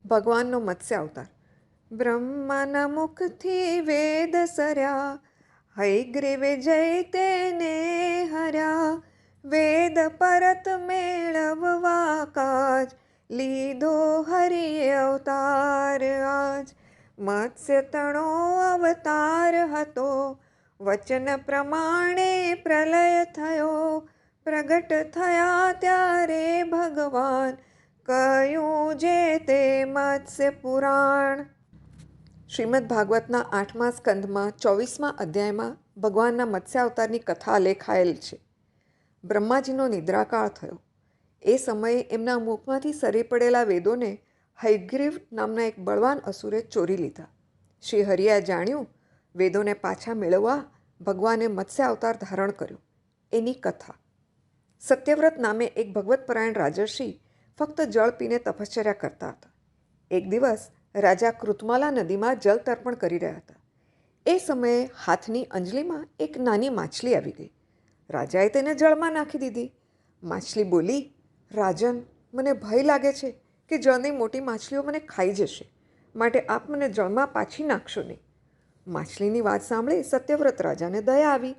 ભગવાનનો મત્સ્ય અવતાર. બ્રહ્માના મુખથી વેદ સર્યા, હયગ્રીવે જય તેને હર્યા. વેદ પરત મેળવવા કાજ, લીધો હરિએ અવતાર આજ. મત્સ્ય તણો અવતાર હતો, વચન પ્રમાણે પ્રલય થયો. પ્રગટ થયા ત્યારે ભગવાન, કહ્યું જે તે મત્સ્ય પુરાણ. શ્રીમદ ભાગવતના 8મા સ્કંધમાં 24મા અધ્યાયમાં ભગવાનના મત્સ્ય અવતારની કથા લેખાયેલ છે. બ્રહ્માજીનો નિદ્રાકાળ થયો. એ સમયે એમના મુખમાંથી સરી પડેલા વેદોને હયગ્રીવ નામના એક બળવાન અસુરે ચોરી લીધા. શ્રી હરિએ જાણ્યું, વેદોને પાછા મેળવવા ભગવાને મત્સ્ય અવતાર ધારણ કર્યો. એની કથા. સત્યવ્રત નામે એક ભગવતપરાયણ રાજર્ષિ ફક્ત જળ પીને તપશ્ચર્યા કરતા હતા. એક દિવસ રાજા કૃતમાલા નદીમાં જળ તર્પણ કરી રહ્યા હતા. એ સમયે હાથની અંજલીમાં એક નાની માછલી આવી ગઈ. રાજાએ તેને જળમાં નાખી દીધી. માછલી બોલી, રાજન, મને ભય લાગે છે કે જળની મોટી માછલીઓ મને ખાઈ જશે, માટે આપ મને જળમાં પાછી નાખશો નહીં. માછલીની વાત સાંભળી સત્યવ્રત રાજાને દયા આવી.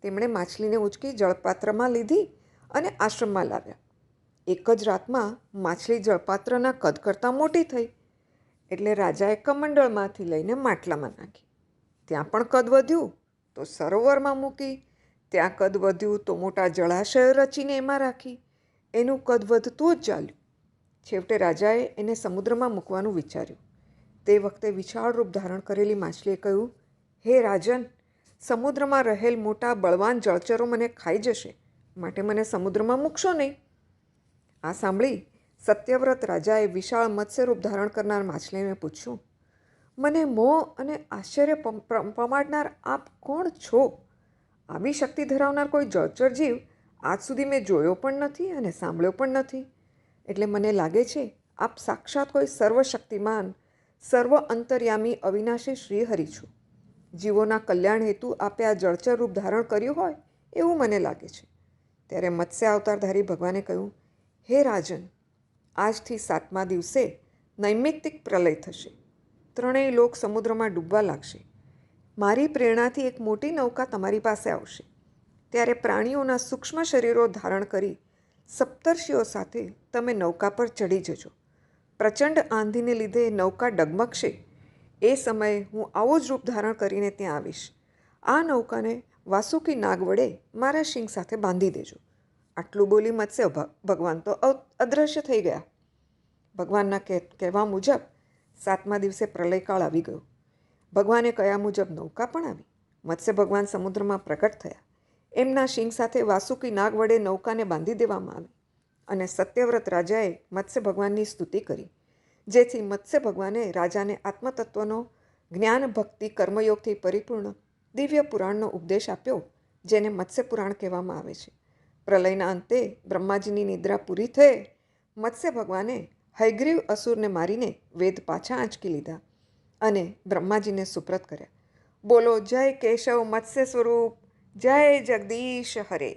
તેમણે માછલીને ઉંચકી જળપાત્રમાં લીધી અને આશ્રમમાં લાવ્યા. એક જ રાતમાં માછલી જળપાત્રના કદ કરતાં મોટી થઈ. એટલે રાજાએ કમંડળમાંથી લઈને માટલામાં નાખી. ત્યાં પણ કદ વધ્યું તો સરોવરમાં મૂકી. ત્યાં કદ વધ્યું તો મોટા જળાશયો રચીને એમાં રાખી. એનું કદ વધતું જ ચાલ્યું. છેવટે રાજાએ એને સમુદ્રમાં મૂકવાનું વિચાર્યું. તે વખતે વિશાળ રૂપ ધારણ કરેલી માછલીએ કહ્યું, હે રાજન, સમુદ્રમાં રહેલ મોટા બળવાન જળચરો મને ખાઈ જશે, માટે મને સમુદ્રમાં મૂકશો નહીં. આ સાંભળી સત્યવ્રત રાજાએ વિશાળ મત્સ્યરૂપ ધારણ કરનાર માછલીને પૂછ્યું, મને મોહ અને આશ્ચર્ય પમાડનાર આપ કોણ છો? આવી શક્તિ ધરાવનાર કોઈ જળચર જીવ આજ સુધી મેં જોયો પણ નથી અને સાંભળ્યો પણ નથી. એટલે મને લાગે છે આપ સાક્ષાત કોઈ સર્વશક્તિમાન, સર્વ અંતર્યામી અવિનાશી શ્રીહરિ છો. જીવોના કલ્યાણ હેતુ આપે આ જળચર રૂપ ધારણ કર્યું હોય એવું મને લાગે છે. ત્યારે મત્સ્ય અવતારધારી ભગવાને કહ્યું, હે રાજન, આજથી 7મા દિવસે નૈમિત્તિક પ્રલય થશે. ત્રણેય લોક સમુદ્રમાં ડૂબવા લાગશે. મારી પ્રેરણાથી એક મોટી નૌકા તમારી પાસે આવશે. ત્યારે પ્રાણીઓના સૂક્ષ્મ શરીરો ધારણ કરી સપ્તર્ષિઓ સાથે તમે નૌકા પર ચડી જજો. પ્રચંડ આંધીને લીધે નૌકા ડગમગશે. એ સમયે હું આવો જ રૂપ ધારણ કરીને ત્યાં આવીશ. આ નૌકાને વાસુકી નાગ વડે મારા શિંગ સાથે બાંધી દેજો. આટલું બોલી મત્સ્ય ભગવાન તો અદૃશ્ય થઈ ગયા. ભગવાનના કહેવા મુજબ 7મા દિવસે પ્રલયકાળ આવી ગયો. ભગવાને કહ્યા મુજબ નૌકા પણ આવી. મત્સ્ય ભગવાન સમુદ્રમાં પ્રગટ થયા. એમના શિંગ સાથે વાસુકી નાગ વડે નૌકાને બાંધી દેવામાં આવી અને સત્યવ્રત રાજાએ મત્સ્ય ભગવાનની સ્તુતિ કરી. જેથી મત્સ્ય ભગવાને રાજાને આત્મતત્વનો જ્ઞાન ભક્તિ કર્મયોગથી પરિપૂર્ણ દિવ્ય પુરાણનો ઉપદેશ આપ્યો, જેને મત્સ્ય પુરાણ કહેવામાં આવે છે. પ્રલયના અંતે બ્રહ્માજીની નિદ્રા પૂરી થયે મત્સ્ય ભગવાને હયગ્રીવ અસુરને મારીને વેદ પાછા આંચકી લીધા અને બ્રહ્માજીને સુપ્રત કર્યા. બોલો જય કેશવ મત્સ્ય સ્વરૂપ, જય જગદીશ હરે.